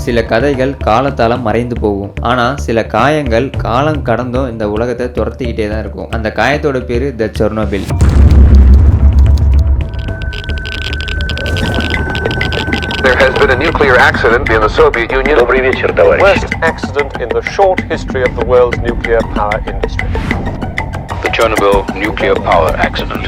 சில கதைகள் காலத்தால மறைந்து போகும், ஆனா சில காயங்கள் காலம் கடந்தும் இந்த உலகத்தை துரத்திக்கிட்டே தான் இருக்கும். அந்த காயத்தோட பேரு த Chernobyl. There has been a nuclear accident in the Soviet Union. Worst accident in the short history of the world's nuclear power industry. The Chernobyl nuclear power accident.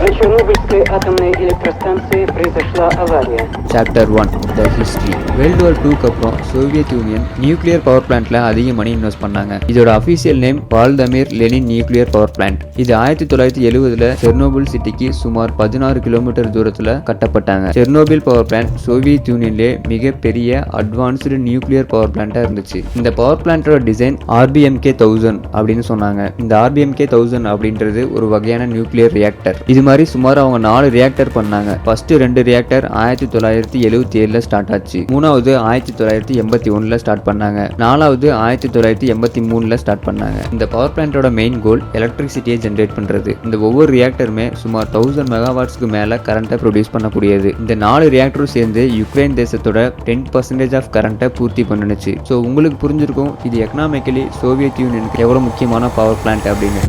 На Чернобыльской атомной электростанции произошла авария. Chapter 1 The History. World War II அப்புறம் Soviet Union nuclear power பிளான்ட்ல அதிக money invest பண்ணாங்க. இதோட official name Vladimir Lenin nuclear power plant. இது 1970ல Chernobyl சிட்டிக்கு சுமார் 16 kilometre தூரத்துல கட்டப்பட்டாங்க. செர்னோபில் பவர் பிளான்ட் சோவியத் யூனியன்லே மிக பெரிய அட்வான்ஸ்டு நியூக்ளியர் பவர் பிளான்ட்டா இருந்துச்சு. இந்த பவர் பிளான்ட்டோட டிசைன் RBMK-1000 அப்படின்னு சொன்னாங்க. இந்த RBMK-1000 அப்படின்றது ஒரு வகையான நியூக்ளியர் ரியாக்டர். இது மாதிரி சுமார் அவங்க 4 ரியாக்டர் பண்ணாங்க. ஃபர்ஸ்ட் 2 ரியாக்டர் 1977ல ஸ்டார்ட் ஆச்சு. மூணாவது 1981ல ஸ்டார்ட் பண்ணாங்க. நாலாவது 1983ல ஸ்டார்ட் பண்ணாங்க. இந்த பவர் பிளான்ட்டோட மெயின் கோல் எலக்ட்ரிசிட்டியை ஜெனரேட் பண்றது. இந்த ஒவ்வொரு ரியாக்டருமே சுமார் 1000 மெகாவாட்ஸ்க்கு மேல கரண்ட்டை ப்ரொடியூஸ் பண்ணக்கூடியது. இந்த 4 ரியாக்டரும் சேர்ந்து யுக்ரைன் தேசத்தோட 10% ஆஃப் கரண்ட்டை பூர்த்தி பண்ணுச்சு. ஸோ உங்களுக்கு புரிஞ்சிருக்கும் இது எக்கனாமிக்கலி சோவியத் யூனியனுக்கு எவ்வளவு முக்கியமான பவர் பிளான்ட் அப்படின்னு.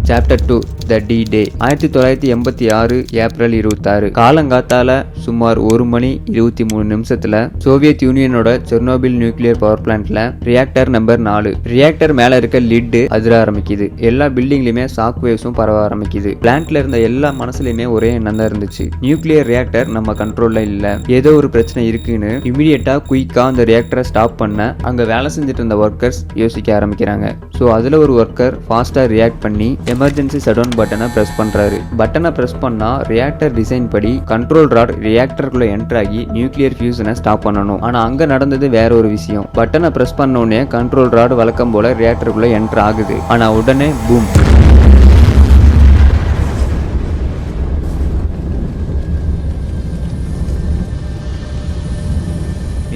Chapter 2 The D-Day. 1986 ஏப்ரல் 26 காலங்காத்தால சுமார் 1 மணி 23 நிமிஷத்துல சோவியத் யூனியனோட செர்னோபில் நியூக்ளியர் பவர் பிளான்ட்ல ரியாக்டர் நம்பர் 4 ரியாக்டர் மேல இருக்க லிட் அதிர ஆரம்பிக்குது. எல்லா பில்டிங்லயுமே ஷாக் வேவ்ஸும் பரவ ஆரம்பிக்குது. பிளான்ட்ல இருந்த எல்லா மனசுலயுமே ஒரே எண்ணம் தான் இருந்துச்சு, நியூக்ளியர் ரியாக்டர் நம்ம கண்ட்ரோல்ல இல்ல, ஏதோ ஒரு பிரச்சனை இருக்குன்னு இமிடியேட்டா குயிக்கா அந்த ரியாக்டரை ஸ்டாப் பண்ண அங்க வேலை செஞ்சுட்டு இருந்த ஒர்க்கர்ஸ் யோசிக்க ஆரம்பிக்கிறாங்க. ஸோ அதுல ஒரு ஒர்க்கர் ஃபாஸ்டா ரியாக்ட் பண்ணி எமர்ஜென்சி ஷட்டவுன் பட்டனை பிரஸ் பண்றாரு. பட்டனை பிரஸ் பண்ணா ரியாக்டர் டிசைன் படி கண்ட்ரோல் ராட் ரியாக்டருக்குள்ள என்டர் ஆகி நியூக்ளியர் ஃபியூஷனை ஸ்டாப் பண்ணணும். ஆனா அங்க நடந்தது வேற ஒரு விஷயம். பட்டனை பிரஸ் பண்ண உடனே கண்ட்ரோல் ராட் வழக்கம் போல ரியாக்டருக்குள்ள என்டர் ஆகுது. ஆனா உடனே பூம்,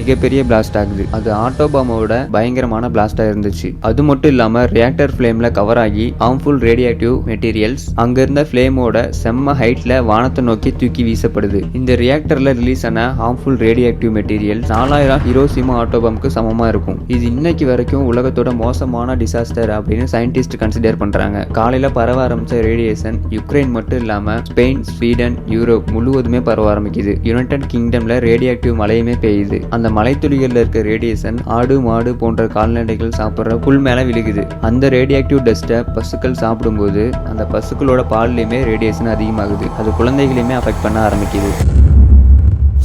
மிகப்பெரிய பிளாஸ்ட் ஆகுது. அது ஆட்டோபாமோட பயங்கரமான பிளாஸ்டா இருந்துச்சு. அது மட்டும் இல்லாம ரியாக்டர் ஃபிளேம்ல கவர் ஆகி ஹார்ம்ஃபுல் ரேடியேட்டிவ் மெட்டீரியல்ஸ் அங்க இருந்த ஃபிளேமோட செம்ம ஹைட்ல வானத்தை நோக்கி தூக்கி வீசப்படுது. இந்த ரியாக்டர்ல ரிலீஸ் ஆன ஹார்ம்ஃபுல் ரேடியேட்டிவ் மெட்டீரியல்ஸ் 4000 ஹிரோஷிமா ஆட்டோபாம்க்கு சமமா இருக்கும். இது இன்னைக்கு வரைக்கும் உலகத்தோட மோசமான டிசாஸ்டர் அப்படின்னு சயின்டிஸ்ட் கன்சிடர் பண்றாங்க. காலையில பரவ ஆரம்பிச்ச ரேடியேஷன் யுக்ரைன் மட்டும் இல்லாம ஸ்பெயின், ஸ்வீடன், யூரோப் முழுவதுமே பரவ ஆரம்பிக்குது. யுனைடெட் கிங்டம்ல ரேடியேட்டிவ் மழையுமே பெய்யுது. அந்த மலைத்துளிகள்ல இருக்க ரேடியேஷன் ஆடு, மாடு போன்ற கால்நடைகள் சாப்பிட்ற புல் மேல விழுகுது. அந்த ரேடியாக்டிவ் டஸ்ட்டை பசுக்கள் சாப்பிடும்போது அந்த பசுக்களோட பால்லையுமே ரேடியேஷன் அதிகமாகுது. அது குழந்தைகளையுமே அஃபெக்ட் பண்ண ஆரம்பிக்குது.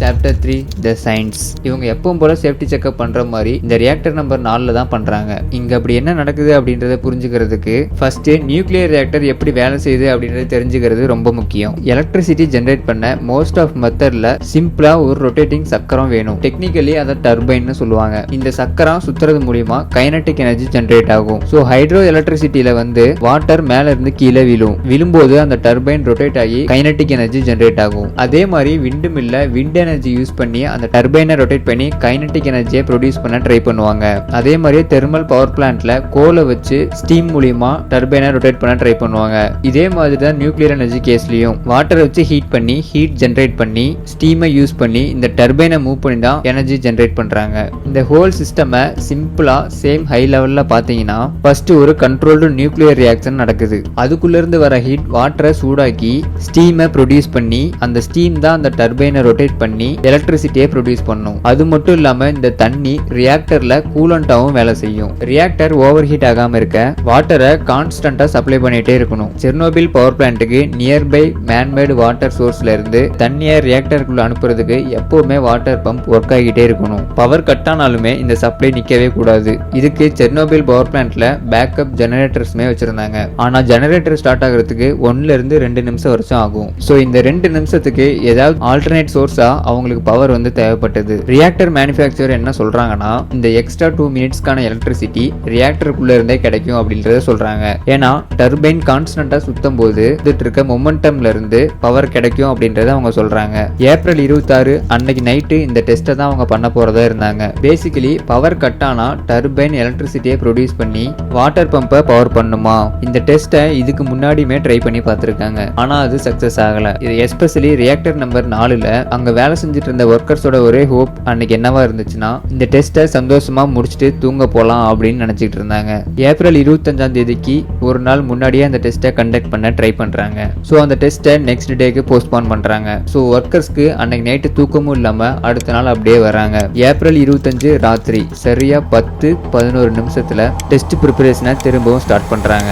சாப்டர் 3 த சயின்ஸ். இவங்க எப்பவும் போல சேஃப்டி செக்அப் பண்ற மாதிரி இந்த ரியாக்டர் நம்பர் 4ல தான் பண்றாங்க. இங்க அப்படி என்ன நடக்குது அப்படின்றத புரிஞ்சுக்கிறதுக்கு ஃபர்ஸ்ட் நியூக்ளியர் ரியாக்டர் எப்படி வேலை செய்யுது அப்படின்றத தெரிஞ்சுக்கிறது ரொம்ப முக்கியம். எலக்ட்ரிசிட்டி ஜெனரேட் பண்ண மோஸ்ட் ஆஃப் மெத்தட்ல சிம்பிளா ஒரு ரொட்டேட்டிங் சக்கரம் வேணும். டெக்னிக்கலி அதை டர்பைன்னு சொல்லுவாங்க. இந்த சக்கரம் சுத்துறது மூலியமா கைனடிக் எனர்ஜி ஜெனரேட் ஆகும். ஸோ ஹைட்ரோ எலக்ட்ரிசிட்டியில வாட்டர் மேல இருந்து கீழே விழும்போது அந்த டர்பைன் ரொட்டேட் ஆகி கைனடிக் எனர்ஜி ஜெனரேட் ஆகும். அதே மாதிரி விண்டு மில்ல விண்ட் எனர்ஜி யூஸ் பண்ணி அந்த டர்பைனை ரொட்டேட் பண்ணி கைனடிக் எனர்ஜியை ப்ரொடியூஸ் பண்ண ட்ரை பண்ணுவாங்க. அதே மாதிரி தெர்மல் பவர் பிளான்ட்ல கோலை வச்சு ஸ்டீம் மூலியமா டர்பைனை ரொட்டேட் பண்ண ட்ரை பண்ணுவாங்க. இதே மாதிரி தான் நியூக்ளியர் எனர்ஜி கேஸ்லயும் வாட்டரை வச்சு ஹீட் பண்ணி ஹீட் ஜெனரேட் பண்ணி ஸ்டீமை யூஸ் பண்ணி இந்த டர்பைனை மூவ் பண்ணி தான் எனர்ஜி ஜெனரேட் பண்றாங்க. இந்த ஹோல் சிஸ்டமை சிம்பிளா சேம் ஹை லெவல்ல பாத்தீங்கன்னா ஃபர்ஸ்ட் ஒரு கண்ட்ரோல்டு நியூக்ளியர் ரியாக்ஷன் நடக்குது. அதுக்குள்ள இருந்து வர ஹீட் வாட்டரை சூடாக்கி ஸ்டீமை ப்ரொடியூஸ் பண்ணி அந்த ஸ்டீம் தான் அந்த டர்பைனை ரொட்டேட் பண்ணி எலக்ட்ரிசிட்டியை ப்ரொடியூஸ் பண்ணும். அது மட்டும் இல்லாம இந்த தண்ணி ரியாக்டர்ல கூலண்டாவும் வேலை செய்யும். ரியாக்டர் ஓவர் ஹீட் ஆகாம இருக்க வாட்டரை கான்ஸ்டன்டா சப்ளை பண்ணிட்டே இருக்கணும். செர்னோபில் பவர் பிளான்ட்டுக்கு நியர்பை மேன்மேடு வாட்டர் சோர்ஸ்ல இருந்து தண்ணியை ரியாக்டருக்குள்ள அனுப்புறதுக்கு எப்பவுமே வாட்டர் பம்ப் ஒர்க் ஆகிட்டே இருக்கணும். பவர் கட் ஆனாலுமே இந்த சப்ளை நிக்கவே கூடாது. இதுக்கு செர்னோபில் பவர் பிளான்ட்ல பேக்கப் ஜெனரேட்டர்ஸ்மே வச்சிருந்தாங்க. ஆனா ஜெனரேட்டர் ஸ்டார்ட் ஆகிறதுக்கு 1 to 2 நிமிஷம் வரைக்கும் ஆகும். சோ இந்த 2 நிமிஷத்துக்கு ஏதாவது ஆல்டர்னேட் சோர்ஸா அவங்களுக்கு பவர் தேவைப்பட்டது. ரியாக்டர் மேனுஃபேக்சரர் என்ன சொல்றாங்கன்னா இந்த எக்ஸ்ட்ரா 2 மினிட்ஸ்க்கான எலக்ட்ரிசிட்டி ரியாக்டருக்குள்ள இருந்தே கிடைக்கும் அப்படின்றத சொல்றாங்க. ஏன்னா டர்பைன் கான்ஸ்டன்டா சுத்தும் போது இருக்க மொமெண்டம்ல இருந்து பவர் கிடைக்கும் அப்படின்றத அவங்க சொல்றாங்க. ஏப்ரல் 26 அன்னைக்கு நைட்டு இந்த டெஸ்ட்டை தான் அவங்க பண்ண போறதா இருந்தாங்க. பேசிக்கலி பவர் கட் ஆனா டர்பைன் எலக்ட்ரிசிட்டியை ப்ரொடியூஸ் பண்ணி வாட்டர் பம்பை பவர் பண்ணுமா? இந்த டெஸ்ட்டை இதுக்கு முன்னாடியுமே ட்ரை பண்ணி பார்த்திருக்காங்க. ஆனா அது சக்சஸ் ஆகல. இது எஸ்பெஷலி ரியாக்டர் நம்பர் 4ல அங்க வேலை வேலை செஞ்சுட்டு இருந்த ஒர்க்கர்ஸோட ஒரே ஹோப் அன்னைக்கு என்னவா இருந்துச்சுன்னா இந்த டெஸ்ட்டை சந்தோஷமா முடிச்சுட்டு தூங்க போலாம் அப்படின்னு நினைச்சிட்டு இருந்தாங்க. ஏப்ரல் 25ஆம் தேதிக்கு ஒரு நாள் முன்னாடியே அந்த டெஸ்ட்டை கண்டக்ட் பண்ண ட்ரை பண்றாங்க. ஸோ அந்த டெஸ்ட்டை நெக்ஸ்ட் டேக்கு போஸ்ட்போன் பண்றாங்க. ஸோ ஒர்க்கர்ஸ்க்கு அன்னைக்கு நைட்டு தூக்கமும் இல்லாம அடுத்த நாள் அப்படியே வராங்க. ஏப்ரல் 25 ராத்திரி சரியா 10-11 நிமிஷத்துல டெஸ்ட் ப்ரிப்பரேஷனை திரும்பவும் ஸ்டார்ட் பண்றாங்க.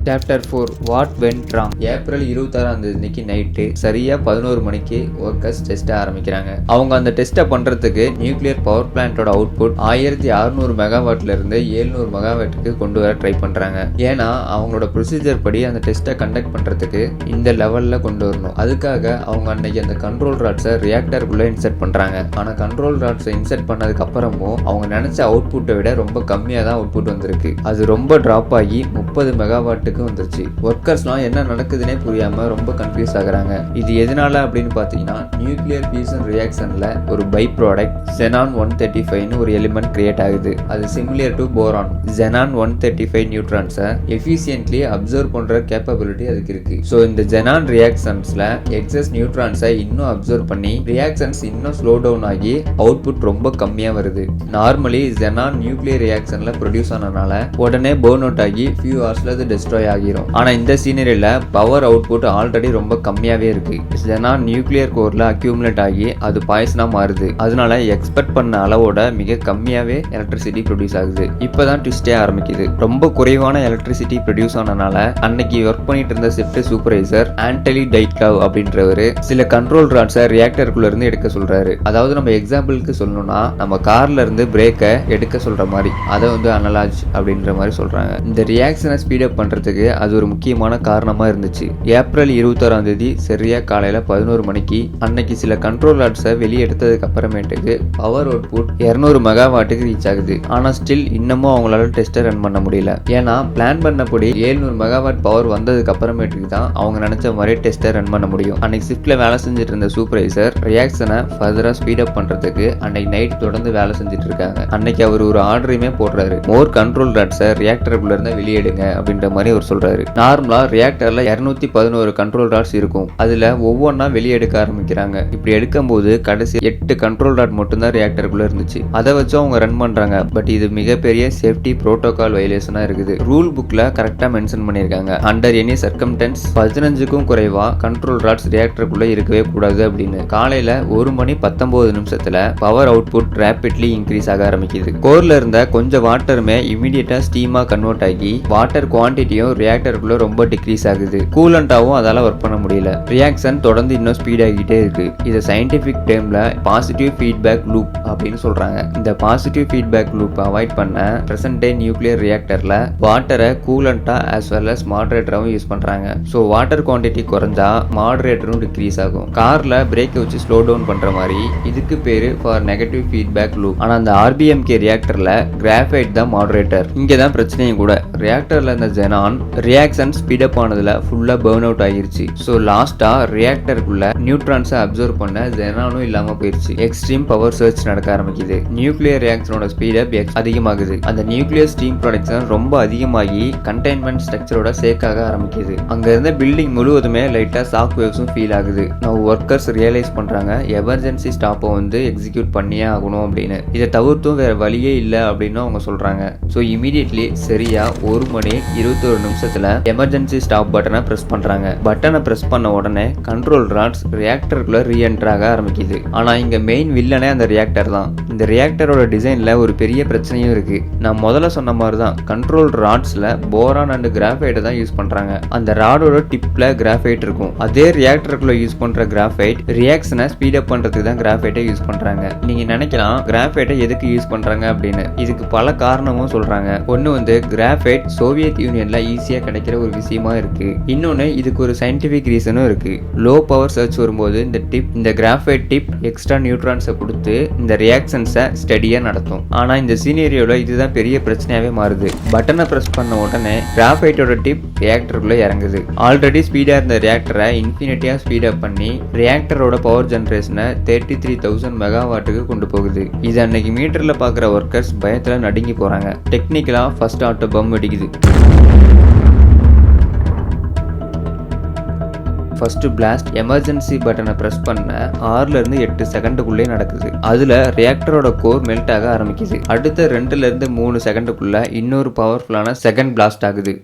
Chapter 4 what went wrong. April 26ஆம் தேதிக்கு நைட்டு சரியா 11 மணிக்கு ஒர்க்கர்ஸ் டெஸ்ட்டை ஆரம்பிக்கிறாங்க. அவங்க அந்த டெஸ்ட்டை பண்றதுக்கு நியூக்ளியர் பவர் பிளான்ட்டோட அவுட்புட் 1600 மெகாவாட்ல இருந்து 700 மெகாவாட்டுக்கு கொண்டு வர ட்ரை பண்றாங்க. ஏன்னா அவங்களோட ப்ரொசீஜர் படி அந்த டெஸ்ட்டை கண்டக்ட் பண்றதுக்கு இந்த லெவல்ல கொண்டு வரணும். அதுக்காக அவங்க அன்னைக்கு அந்த கண்ட்ரோல் ராட்ஸை ரியாக்டருக்குள்ள இன்செர்ட் பண்றாங்க. ஆனா கண்ட்ரோல் ராட்ஸை இன்செர்ட் பண்ணதுக்கு அப்புறமும் அவங்க நினைச்ச அவுட்புட்டை விட ரொம்ப கம்மியா தான் அவுட்புட் வந்திருக்கு. அது ரொம்ப டிராப் ஆகி 30 மெகாவாட்டுக்கு வந்துருச்சு. ஒர்க்கர்ஸ்லாம் என்ன நடக்குதுன்னே புரியாம ரொம்ப கன்ஃபியூஸ் ஆகுறாங்க. இது எதனால அப்படின்னு பாத்தீங்கன்னா நியூக்ளியர் ஃபியூஷன் ரியாக்ஷன்ல ஒரு பை ப்ராடக்ட் xenon 135 ஒரு எலிமெண்ட் கிரியேட் ஆகுது. அது சிமிலர் டு போரான். xenon 135 நியூட்ரான்ஸை எஃபிஷியன்ட்லி அப்சர்வ் பண்ற கேப்பபிலிட்டி அதுக்கு இருக்கு. ஸோ இந்த xenon ரியாக்ஷன்ஸ்ல எக்ஸஸ் நியூட்ரான்ஸை இன்னும் அப்சர்வ் பண்ணி ரியாக்ஷன்ஸ் இன்னும் ஸ்லோ டவுன் ஆகி அவுட்புட் ரொம்ப கம்மியா வருது. நார்மலி xenon நியூக்ளியர் ரியாக்ஷன்ல ப்ரொடியூஸ் ஆனனால உடனே பர்ன் அவுட் ஆகி ஃபியூ ஹவர்ஸ்ல அது டெஸ்ட்ராய் ஆகிரும். ஆனா இந்த சீனரியில பவர் அவுட்புட் ஆல்ரெடி ரொம்ப கம்மியாவே இருக்கு. xenon நியூக்ளியர் கோர்ல அக்யூமுலேட் ஆகி அது பாய்சனா மாறுது. அதனால எக்ஸ்பெக்ட் பண்ண அளவோட மிக கம்மியாவே எலக்ட்ரிசிட்டி ப்ரொடியூஸ் ஆகுது. இப்பதான் ட்விஸ்டே ஆரம்பிக்குது. ரொம்ப குறைவான எலக்ட்ரிசிட்டி ப்ரொடியூஸ் ஆனனால அன்னைக்கு ஒர்க் பண்ணிட்டு இருந்த ஷிஃப்ட் சூப்பர்வைசர் ஆண்டலி டைட்லவ் அப்படின்றவரு சில கண்ட்ரோல் ராட்ஸை ரியாக்டருக்குள்ள இருந்து எடுக்க சொல்றாரு. அதாவது நம்ம எக்ஸாம்பிளுக்கு சொல்லணும்னா நம்ம கார்ல இருந்து பிரேக்கை எடுக்க சொல்ற மாதிரி, அதை வந்து அனலாஜ் அப்படின்ற மாதிரி சொல்றாங்க. இந்த ரியாக்ஷனை ஸ்பீடப் பண்றதுக்கு அது ஒரு முக்கியமான காரணமா இருந்துச்சு. ஏப்ரல் 26ஆம் தேதி சரியா காலையில 11 மணிக்கு அன்னைக்கு சில கண்ட்ரோல் ராட்ஸை வெளியே எடுத்ததுக்கு அப்புறமேட்டுக்கு பவர் அவுட்புட் 200 மெகாவாட்டுக்கு ரீச் ஆகுது. ஆனா ஸ்டில் இன்னமும் அவங்களால டெஸ்ட்டை ரன் பண்ண முடியல. ஏன்னா பிளான் பண்ணபடி 700 மெகாவாட் பவர் வந்ததுக்கு அப்புறமேட்டுக்கு தான் அவங்க நினைச்ச மாதிரி டெஸ்ட்டை ரன் பண்ண முடியும். அன்னைக்கு ஷிஃப்ட்ல வேலை செஞ்சுட்டு இருந்த சூப்பர்வைசர் ரியாக்ஷனை ஃபர்தரா ஸ்பீடப் பண்றதுக்கு அன்னைக்கு நைட் தொடர்ந்து வேலை செஞ்சுட்டு இருக்காங்க. அன்னைக்கு அவர் ஒரு ஆர்டரையுமே போடுறாரு. மோர் கண்ட்ரோல் ராட்ஸை ரியாக்டருக்குள்ள இருந்து வெளியேடுங்க அப்படின்ற மாதிரி அவர் சொல்றாரு. நார்மலா ரியாக்டர்ல 211 கண்ட்ரோல் ராட்ஸ் இருக்கும். அதுல ஒவ்வொன்றா வெளியே எடுக்க ஆரம்பிக்கிறாங்க. இப்படி எடுக்கும்போது கடைசி 8 கண்ட்ரோல் ராட் மட்டும் தான் ரியாக்டருக்குள்ள இருந்துச்சு. அதை வச்சு அவங்க ரன் பண்றாங்க. பட் இது மிகப்பெரிய சேஃப்டி புரோட்டோகால் வயலேஷனா இருக்குது. ரூல் புக்ல கரெக்டா மென்ஷன் பண்ணிருக்காங்க. அண்டர் எனி சர்க்கம்டன்ஸ் 15க்கும் குறைவா கண்ட்ரோல் ராட்ஸ் ரியாக்டருக்குள்ள இருக்கவே கூடாது அப்படின்னு. காலையில 1 மணி 19 நிமிஷத்துல பவர் அவுட்புட் ரேபிட்லி இன்க்ரீஸ் ஆக ஆரம்பிக்குது. கோர்ல இருந்த கொஞ்சம் வாட்டருமே இமிடியேட்டா ஸ்டீமா கன்வெர்ட் ஆகி வாட்டர் குவான்டிட்டியும் ரியாக்டருக்குள்ள ரொம்ப டிக்ரீஸ் ஆகுது. கூலண்டாவும் அதால ஒர்க் பண்ண முடியல. ரியாக்ஷன் தொடர்ந்து இன்னும் ஸ்பீட் ஆகிட்டே இருக்கு. இதை சயின்டிபிக் டேர்ம்ல பாசிட்டிவ் ஃபீட்பேக் லூப் அப்படின்னு சொல்றாங்க. இந்த பாசிட்டிவ் ஃபீட்பேக் லூப் அவாய்ட் பண்ண பிரசன்ட் டே நியூக்ளியர் ரியாக்டர்ல வாட்டரை கூலண்டா as well as மாடரேட்டராகவும் யூஸ் பண்றாங்க. ஸோ வாட்டர் குவான்டிட்டி குறைஞ்சா மாடரேட்டரும் டிக்ரீஸ் ஆகும். கார்ல பிரேக்கை வச்சு ஸ்லோ டவுன் பண்ற மாதிரி இதுக்கு பேரு ஃபார் நெகட்டிவ் ஃபீட்பேக் லூப். ஆனா அந்த RBMK ரியாக்டர்ல கிராஃபைட் தான் மாடரேட்டர். இங்க தான் பிரச்சனையும் கூட. ரியாக்டர்ல இந்த xenon ரியாக்ஷன் ஸ்பீடப் ஆனதுல ஃபுல்லா பர்ன் அவுட் ஆகிருச்சு. ஸோ லாஸ்டா ரியாக்டருக்குள்ள நியூட்ரான்ஸை அப்சர்வ் பண்ண xenonம் இல்லாம போயிருச்சு. எக்ஸ்ட்ரீம் பவர் சர்ச் நடக்க ஆரம்பிக்குது. நியூக்ளியர் ரியாக்ஷனோட ஸ்பீடப் அதிகமாகுது. அந்த நியூக்ளியர் ஸ்டீம் ப்ரொடக்ஷன் ரொம்ப அதிகமாகி கண்டெய்ன்மெண்ட் ஸ்ட்ரக்சரோட சேக் ஆக ஆரம்பிக்குது. அங்க இருந்த பில்டிங் முழுவதுமே லைட்டா ஷாக் வேவ்ஸும் ஃபீல் ஆகுது. நம்ம ஒர்க்கர்ஸ் ரியலைஸ் பண்றாங்க எமர்ஜென்சி ஸ்டாப்பை வந்து எக்ஸிக்யூட் பண்ணியே ஆகணும் அப்படின்னு. இதை தவிர்த்தும் வேற வழியே இல்லை அப்படின்னு அவங்க சொல்றாங்க. ஸோ இமீடியட்லி சரியா 1 மணி 21 நிமிஷத்துல எமர்ஜென்சி ஸ்டாப் பட்டனை பிரஸ் பண்றாங்க. பட்டனை பிரஸ் பண்ண உடனே கண்ட்ரோல் ராட்ஸ் ரியாக்டருக்குள்ள ரீஎன்டர் ஆக ஆரம்பிக்குது. ஆனா இங்க மெயின் வில்லனே அந்த ரியாக்டர் தான். இந்த ரியாக்டரோட டிசைன்ல ஒரு பெரிய பிரச்சனையும் இருக்கு. நான் முதல்ல சொன்ன மாதிரி தான் கண்ட்ரோல் ராட்ஸ்ல போரான் அண்ட் கிராஃபைட் தான் யூஸ் பண்றாங்க. அந்த ராடோட டிப்ல கிராஃபைட் இருக்கும். அதே ரியாக்டருக்குள்ள யூஸ் பண்ற கிராஃபைட் ரியாக்ஷனை ஸ்பீடப் பண்றதுக்கு தான் கிராஃபைட்டை யூஸ் பண்றாங்க. நீங்க நினைக்கலாம் கிராஃபைட்டை எதுக்கு யூஸ் பண்றாங்க அப்படின்னு. இதுக்கு பல காரணமும் சொல்றாங்க. ஒன்னு வந்து கிராஃபைட் சோவியத் யூனியன்ல ஈஸியா கிடைக்கிற ஒரு விஷயமா இருக்கு. இன்னொன்னு இதுக்கு ஒரு சயின்டிபிக் ரீசனும் இருக்கு. லோ பவர் சர்ச் வரும்போது இந்த கிராஃபைட் டிப் எக்ஸ்ட்ரா நியூட்ரான்ஸை கொடுத்து இந்த ரியாக்ஷன்ஸை ஸ்டடியா நடத்தும். ஆனா இந்த சீனரியோல இதுதான் பெரிய பிரச்சனையாவே மாறுது. பட்டனை பிரஸ் பண்ண உடனே கிராஃபைட்டோட டிப் ரியாக்டருக்குள்ள இறங்குது. ஆல்ரெடி ஸ்பீடா இருந்த ரியாக்டரை இன்ஃபினிட்டியா ஸ்பீடப் பண்ணி ரியாக்டரோட பவர் ஜெனரேஷனை 33,000 மெகாவாட்டுக்கு கொண்டு போகுது. இது அன்னைக்கு மீட்டர்ல பாக்குற ஒர்க்கர்ஸ் பயத்துல நடுங்கி போறாங்க. டெக்னிக்கலா ஃபர்ஸ்ட் ஆட்டோ பம் வெடிக்குது. ஃபர்ஸ்ட் பிளாஸ்ட் எமர்ஜென்சி பட்டனை பிரஸ் பண்ண 6 இருந்து 8 செகண்டுக்குள்ளே நடக்குது. அதுல ரியாக்டரோட கோர் மெல்ட் ஆக ஆரம்பிக்குது. அடுத்த 2 இருந்து 3 செகண்டுக்குள்ள இன்னொரு பவர்ஃபுல்லான செகண்ட் பிளாஸ்ட் ஆகுது.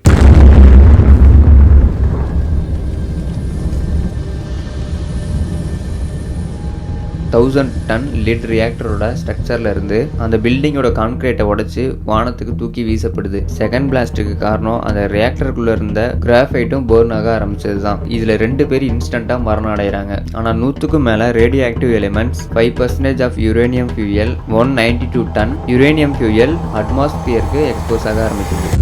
1000 டன் லிட் ரியாக்டரோட ஸ்ட்ரக்சர்ல இருந்து அந்த பில்டிங்கோட கான்கிரீட்டை உடைச்சு வானத்துக்கு தூக்கி வீசப்படுது. செகண்ட் பிளாஸ்டுக்கு காரணம் அந்த ரியாக்டருக்குள்ள இருந்த கிராஃபைட்டும் பர்ன் ஆக ஆரம்பிச்சதுதான். இதுல 2 பேர் இன்ஸ்டன்டா மரணம் அடைகிறாங்க. ஆனா 100க்கும் மேல radioactive elements 5% of uranium fuel 192 ton uranium fuel அட்மாஸ்பியருக்கு எக்ஸ்போஸ் ஆக ஆரம்பிக்குது.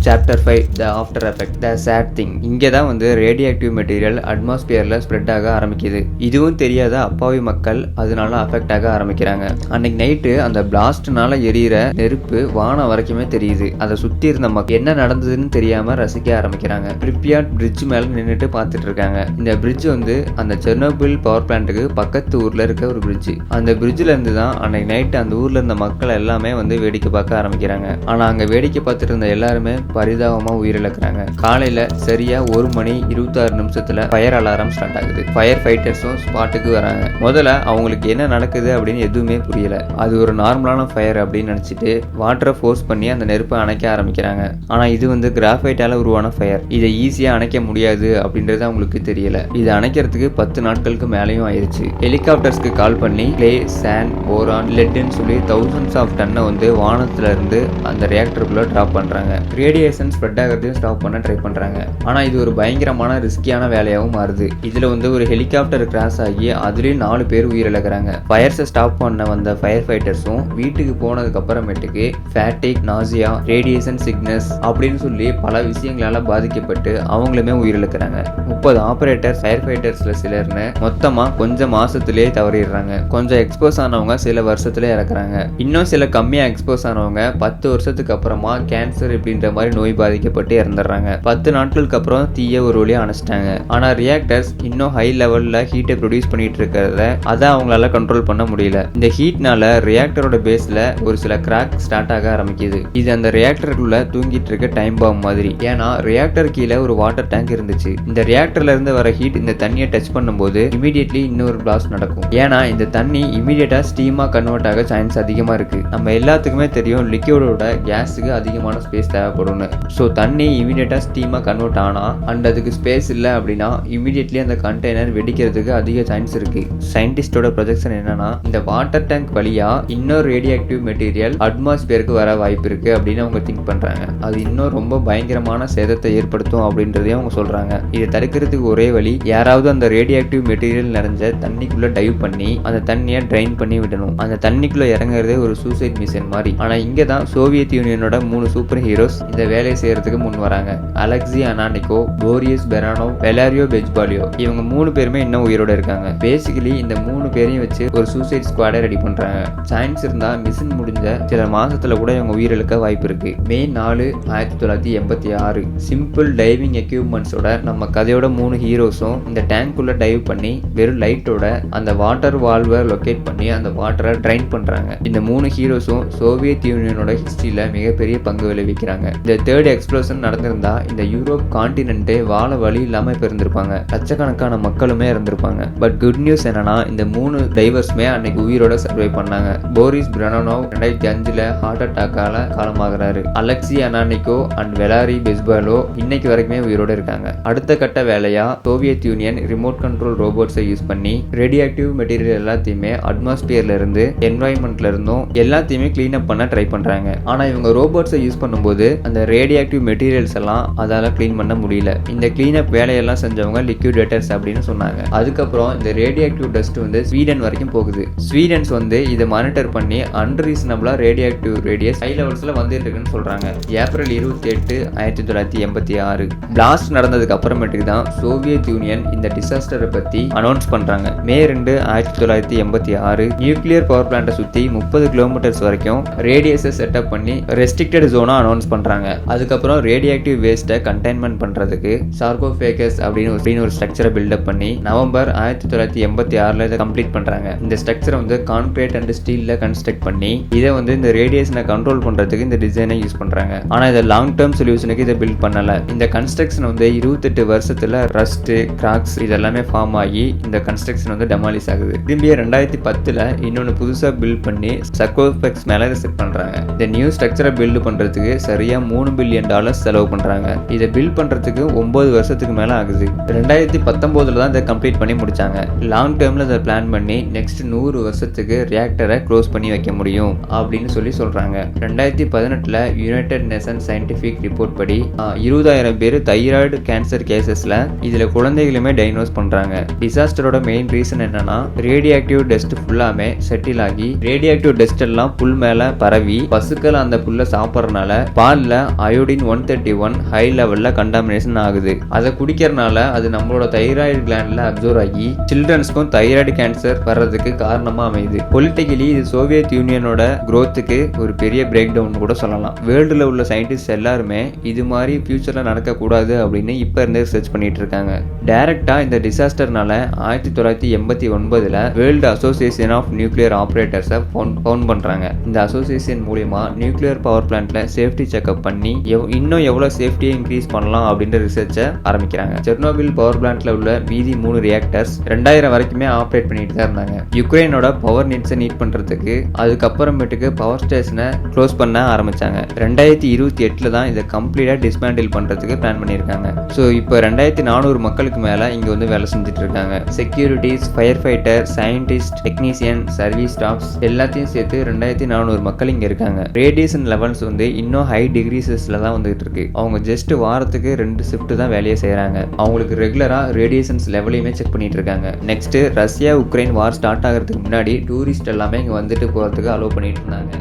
Chapter 5 the after effect the sad thing. இங்கே தான் வந்து ரேடியோ ஆக்டிவ் மெட்டீரியல் அட்மாஸ்பியரில் ஸ்ப்ரெட் ஆக ஆரம்பிக்குது. இதுவும் தெரியாத அப்பாவி மக்கள் அதனால அஃபெக்ட் ஆக ஆரம்பிக்கிறாங்க. அன்னைக்கு நைட்டு அந்த பிளாஸ்ட்னால எரியிற நெருப்பு வானம் வரைக்குமே தெரியுது. அதை சுற்றி இருந்த மக்கள் என்ன நடந்ததுன்னு தெரியாம ரசிக்க ஆரம்பிக்கிறாங்க. பிரிப்பியாட் பிரிட்ஜ் மேலே நின்றுட்டு பார்த்துட்டு இருக்காங்க. இந்த பிரிட்ஜ் வந்து அந்த செர்னோபில் பவர் பிளான்ட்டுக்கு பக்கத்து ஊர்ல இருக்க ஒரு பிரிட்ஜ். அந்த பிரிட்ஜ்ல இருந்து தான் அன்னைக்கு நைட்டு அந்த ஊர்ல இருந்த மக்கள் எல்லாமே வந்து வேடிக்கை பார்க்க ஆரம்பிக்கிறாங்க. ஆனா அங்க வேடிக்கை பார்த்துட்டு இருந்த எல்லாருமே பரிதாபமா உயிரிழக்கிறாங்க. காலையில சரியா 1 மணி 26 நிமிஷத்துல ஃபயர் அலாரம் ஸ்டார்ட் ஆகுது. ஃபயர் ஃபைட்டர்ஸும் ஸ்பாட்டுக்கு வராங்க. முதல்ல அவங்களுக்கு என்ன நடக்குது அப்படின்னு எதுவுமே புரியல. அது ஒரு நார்மலான ஃபயர் அப்படின்னு நினைச்சிட்டு வாட்டரை ஃபோர்ஸ் பண்ணி அந்த நெருப்பை அணைக்க ஆரம்பிக்கிறாங்க. ஆனா இது வந்து கிராஃபைட்டால உருவான ஃபயர். இதை ஈஸியா அணைக்க முடியாது அப்படின்றது அவங்களுக்கு தெரியல. இதை அணைக்கிறதுக்கு 10 நாட்களுக்கு மேலேயும் ஆயிடுச்சு. ஹெலிகாப்டர்ஸ்க்கு கால் பண்ணி கிளே, சாண்ட், போரான், லெட்னு சொல்லி thousands ஆஃப் டன்னை வந்து வானத்துல இருந்து அந்த ரியாக்டருக்குள்ள டிராப் பண்றாங்க. ரேடியேஷன் ஸ்ப்ரெட் ஆகிறதையும் ஸ்டாப் பண்ண ட்ரை பண்றாங்க. ஆனா இது ஒரு பயங்கரமான ரிஸ்கியான வேலையாகவும் மாறுது. இதுல வந்து ஒரு ஹெலிகாப்டர் கிராஷ் ஆகி அதுலயும் 4 பேர் உயிரிழக்கிறாங்க. ஃபயர்ஸை ஸ்டாப் பண்ண வந்த ஃபயர் ஃபைட்டர்ஸும் வீட்டுக்கு போனதுக்கு அப்புறமேட்டுக்கு ஃபேட்டிக், நாசியா, ரேடியேஷன் சிக்னஸ் அப்படின்னு சொல்லி பல விஷயங்களால பாதிக்கப்பட்டு அவங்களுமே உயிரிழக்கிறாங்க. 30 ஆபரேட்டர்ஸ் ஃபயர் ஃபைட்டர்ஸ்ல சிலர்னு மொத்தமா கொஞ்சம் மாசத்திலேயே தவறிடுறாங்க. கொஞ்சம் எக்ஸ்போஸ் ஆனவங்க சில வருஷத்துல இறக்குறாங்க. இன்னும் சில கம்மியா எக்ஸ்போஸ் ஆனவங்க 10 வருஷத்துக்கு அப்புறமா கேன்சர் இப்படின்ற மாதிரி நோய் பாதிக்கப்பட்டு இறந்துடுறாங்க. 10 நாட்களுக்கு அப்புறம் தீய ஒரு வழியா அணைச்சிட்டாங்க. ஆனா ரியாக்டர்ஸ் இன்னும் ஹை லெவல்ல ஹீட்டை ப்ரொடியூஸ் பண்ணிட்டு இருக்கிறத அதை அவங்களால கண்ட்ரோல் பண்ண முடியல. இந்த ஹீட்னால ரியாக்டரோட பேஸ்ல ஒரு சில கிராக் ஸ்டார்ட் ஆக ஆரம்பிக்குது. இது அந்த ரியாக்டருக்குள்ள தூங்கிட்டு இருக்க டைம் பாம் மாதிரி. ஏன்னா ரியாக்டர் கீழே ஒரு வாட்டர் டேங்க் இருந்துச்சு. இந்த ரியாக்டர்ல இருந்து வர ஹீட் இந்த தண்ணியை டச் பண்ணும்போது இமீடியட்லி இன்னொரு பிளாஸ்ட் நடக்கும். ஏன்னா இந்த தண்ணி இமீடியட்டா ஸ்டீமா கன்வெர்ட் ஆக சான்ஸ் அதிகமா இருக்கு. நம்ம எல்லாத்துக்குமே தெரியும் லிக்விடோட கேஸுக்கு அதிகமான ஸ்பேஸ் தேவைப்படும்னு. ஸோ தண்ணி இமீடியட்டா ஸ்டீமா கன்வெர்ட் ஆனா அண்ட் அதுக்கு ஸ்பேஸ் இல்லை அப்படின்னா இமீடியட்லி அந்த கண்டெய்னர் வெடிக்கிறதுக்கு அதிக சான்ஸ் இருக்கு. சயின்டிஸ்டோட ப்ரொஜெக்ஷன் என்னன்னா இந்த வாட்டர் டேங்க் வழியா இன்னொரு ரேடியோ ஆக்டிவ் மெட்டீரியல் அட்மாஸ்பியருக்கு வர வாய்ப்பு இருக்கு அப்படின்னு அவங்க திங்க் பண்றாங்க. அது இன்னும் ரொம்ப பயங்கரமான சேதத்தை ஏற்படுத்தும் அப்படின்றதையும் அவங்க சொல்றாங்க. இதை தடுக்கிறதுக்கு ஒரே வழி யாராவது அந்த ரேடியோ ஆக்டிவ் மெட்டீரியல் நிறைஞ்ச தண்ணிக்குள்ள டைவ் பண்ணி அந்த தண்ணியை ட்ரைன் பண்ணி விடணும். அந்த தண்ணிக்குள்ள இறங்குறதே ஒரு சூசைட் மிஷன் மாதிரி. ஆனா இங்க தான் சோவியத் யூனியனோட 3 சூப்பர் ஹீரோஸ் இந்த வேலையை செய்யறதுக்கு முன் வராங்க. Alexei Ananenko, Boris Baranov, Valeri Bespalov. இவங்க 3 பேருமே இன்னும் உயிரோட இருக்காங்க. பேசிக்கலி இந்த 3 பேரையும் வச்சு ஒரு சூசைட் ஸ்குவாடை ரெடி பண்றாங்க. சான்ஸ் இருந்தா மிஷன் முடிஞ்ச சில மாசத்துல கூட இவங்க உயிரிழக்க வாய்ப்பு இருக்கு. மே 4, 1986 சிம்பிள் டைவிங் எக்யூப்மெண்ட்ஸோட நம்ம கதையோட 3 ஹீரோஸும் இந்த டேங்க்குள்ள டைவ் பண்ணி வெறும் லைட்டோட அந்த வாட்டர் வால்வை லொகேட் பண்ணி அந்த வாட்டரை ட்ரைன் பண்றாங்க. இந்த 3 ஹீரோஸும் சோவியத் யூனியனோட ஹிஸ்டரியில மிகப்பெரிய பங்கு விளைவிக்கிறாங்க. இந்த தேர்ட் எக்ஸ்ப்ளோஷன் நடந்திருந்தா இந்த யூரோப் கான்டினென்ட்டே வாழ வழி இல்லாம இப்ப இருந்திருப்பாங்க. லட்சக்கணக்கான மக்களுமே இருந்திருப்பாங்க. பட் குட் நியூஸ் என்னன்னா இந்த 3 டைவர்ஸ்மே அன்னைக்கு உயிரோட சர்வை பண்ணாங்க. போரிஸ் பெரானோவ் 2005 ஹார்ட் அட்டாக்கால காலமாகிறாரு. Alexei Ananenko and Valeri Bespalov இன்னைக்கு வரைக்குமே உயிரோட இருக்காங்க. அடுத்த கட்ட வேலையா சோவியத் யூனியன் ரிமோட் கண்ட்ரோல் ரோபோட்ஸை யூஸ் பண்ணி ரேடியோ ஆக்டிவ் மெட்டீரியல் எல்லாத்தையுமே அட்மாஸ்பியர்ல இருந்து என்வாயன்மெண்ட்ல இருந்தும் எல்லாத்தையுமே கிளீன் அப் பண்ண ட்ரை பண்றாங்க. ஆனா இவங்க ரோபோட்ஸை யூஸ் பண்ணும்போது அந்த ரேடியோ ஆக்டிவ் மெட்டீரியல்ஸ் எல்லாம் அதால கிளீன் பண்ண முடியல. இந்த கிளீன் அப் வேலையெல்லாம் செஞ்சவங்க லிக்விடேட்டர்ஸ் அப்படின்னு சொன்னாங்க. அதுக்கப்புறம் இந்த ரேடியோ ஆக்டிவ் டஸ்ட் வந்து ஸ்வீடன் வரைக்கும் போகுது. ஸ்வீடன்ஸ் வந்து இதை மானிட்டர் பண்ணி அன்ரீசனபிளா ரேடியோ ஆக்டிவ் ரேடியஸ் ஹை லெவல்ஸ்ல வந்துட்டு இருக்குன்னு சொல்றாங்க. ஏப்ரல் 28, 1986 பிளாஸ்ட் நடந்ததுக்கு அப்புறமேட்டுக்கு தான் சோவியத் யூனியன் இந்த டிசாஸ்டரை பத்தி அனௌன்ஸ் பண்றாங்க. மே 2, 1986 நியூக்ளியர் பவர் பிளான்ட்டை சுத்தி 30 கிலோமீட்டர்ஸ் வரைக்கும் ரேடியஸை செட்டப் பண்ணி ரெஸ்ட்ரிக்டட் ஜோனா அனௌன்ஸ் பண்றாங்க. அதுக்கப்புறம் ரேடியோ ஆக்டிவ் வேஸ்ட்டை கண்டெய்ன்மெண்ட் பண்றதுக்கு சார்கோஃபேகஸ் அப்படின்னு ஒரு ஸ்ட்ரக்சரை பில்டப் பண்ணி நவம்பர் 1986 இதை கம்ப்ளீட் பண்றாங்க. இந்த ஸ்ட்ரக்சரை வந்து கான்கிரீட் அண்ட் ஸ்டீல்ல கன்ஸ்ட்ரக்ட் பண்ணி இதை வந்து இந்த ரேடியேஷனை கண்ட்ரோல் பண்றதுக்கு இந்த டிசைனை யூஸ் பண்றாங்க. ஆனா இதை லாங் டேர்ம் சொல்யூஷனுக்கு இதை பில்ட் பண்ணல. இந்த கன்ஸ்ட்ரக்ஷன் வந்து 28 வருஷத்துல ரஸ்ட், கிராக்ஸ் இதெல்லாமே ஃபார்ம் ஆகி இந்த கன்ஸ்ட்ரக்ஷன் வந்து டெமாலிஷ் ஆகுது. திரும்பிய 2010 இன்னொன்னு புதுசா பில்ட் பண்ணி சர்கோஃபேகஸ் மேல செட் பண்றாங்க. இந்த நியூ ஸ்ட்ரக்சரை பில்ட் பண்றதுக்கு சரியா $3 பில்லியன் செலவு பண்றாங்க. இதை பில்ட் பண்றதுக்கு 9 வருஷத்துக்கு மேல ஆகுது. 2019 தான் இதை கம்ப்ளீட் பண்ணி முடிச்சாங்க. லாங் டேர்ம்ல இதை பிளான் பண்ணி நெக்ஸ்ட் 100 வருஷத்துக்கு ரியாக்டரை க்ளோஸ் பண்ணி வைக்க முடியும் அப்படின்னு சொல்றாங்க. 2018 யுனைடெட் நேஷன் சயின்டிபிக் ரிப்போர்ட் படி 20,000 பேர் தைராய்டு கேன்சர் கேசஸ்ல இதுல குழந்தைகளுமே டயக்னோஸ் பண்றாங்க. டிசாஸ்டரோட மெயின் ரீசன் என்னன்னா ரேடியோ ஆக்டிவ் டஸ்ட் ஃபுல்லாமே செட்டில் ஆகி ரேடியோ ஆக்டிவ் டஸ்ட் எல்லாம் புல் மேல பரவி பசுக்கள் அந்த புல்ல சாப்பிட்றதுனால பால்ல அயோடின் 131 ஹை லெவல்ல கண்டாமினேஷன் ஆகுது. அதை குடிக்கிறதுனால அது நம்மளோட தைராய்டு கிளாண்ட்ல அப்சர்வ் ஆகி சில்ட்ரன்ஸ்க்கும் தைராய்டு கேன்சர் வர்றதுக்கு காரணமா அமையுது. பொலிட்டிக்கலி இது சோவியத் யூனியனோட growthக்கு ஒரு பெரிய பிரேக் டவுன் கூட சொல்லலாம். வேர்ல்டுல உள்ள சயின்டிஸ்ட் எல்லாருமே இது மாதிரி ஃபியூச்சர்ல நடக்க கூடாது அப்படின்னு இப்ப இருந்தே ரிசர்ச் பண்ணிட்டு இருக்காங்க. டைரக்டா இந்த டிசாஸ்டர்னால 1989 வேர்ல்டு அசோசியேஷன் ஆஃப் நியூக்ளியர் ஆபரேட்டர்ஸை ஃபவுண்ட் பண்றாங்க. இந்த அசோசியேஷன் மூலமா நியூக்ளியர் பவர் பிளான்ட்ல சேஃப்டி செக்அப் பண்ணி இன்னும் எவ்வளவு சேஃப்டியை இன்க்ரீஸ் பண்ணலாம் அப்படின்ற ரிசர்ச்சை ஆரம்பிக்கிறாங்க. செர்னோபில் பவர் பிளான்ட்ல உள்ள மீதி 3 ரியாக்டர்ஸ் 2000 வரைக்குமே ஆப்ரேட் பண்ணிட்டு தான் இருந்தாங்க. யுக்ரைனோட பவர் நீட்ஸை நீட் பண்றதுக்கு அதுக்கப்புறமேட்டுக்கு பவர் ஸ்டேஷனை க்ளோஸ் பண்ண ஆரம்பிச்சாங்க. 2028 தான் இதை கம்ப்ளீட்டா டிஸ்மேண்டில் பண்றதுக்கு பிளான் பண்ணியிருக்காங்க. ஸோ இப்போ 2400 மக்களுக்கு மேல இங்க வந்து வேலை செஞ்சுட்டு இருக்காங்க. Securities, fire fighter, scientist, technician, service staffs எல்லாத்தையும் சேர்த்து 2400 மக்கள் இங்க இருக்காங்க. ரேடியேஷன் லெவல்ஸ் வந்து இன்னும் ஹை டிகிரிஸ்ல தான் வந்துட்டு இருக்கு. அவங்க ஜஸ்ட் வாரத்துக்கு 2 ஷிஃப்ட் தான் வேலையை செய்யறாங்க. அவங்களுக்கு ரெகுலரா ரேடியேஷன்ஸ் லெவலையுமே செக் பண்ணிட்டு இருக்காங்க. நெக்ஸ்ட் ரஷ்யா உக்ரைன் வார் ஸ்டார்ட் ஆகிறதுக்கு முன்னாடி டூரிஸ்ட் எல்லாமே இங்க வந்துட்டு போறதுக்கு அலோவ் பண்ணிட்டு இருந்தாங்க.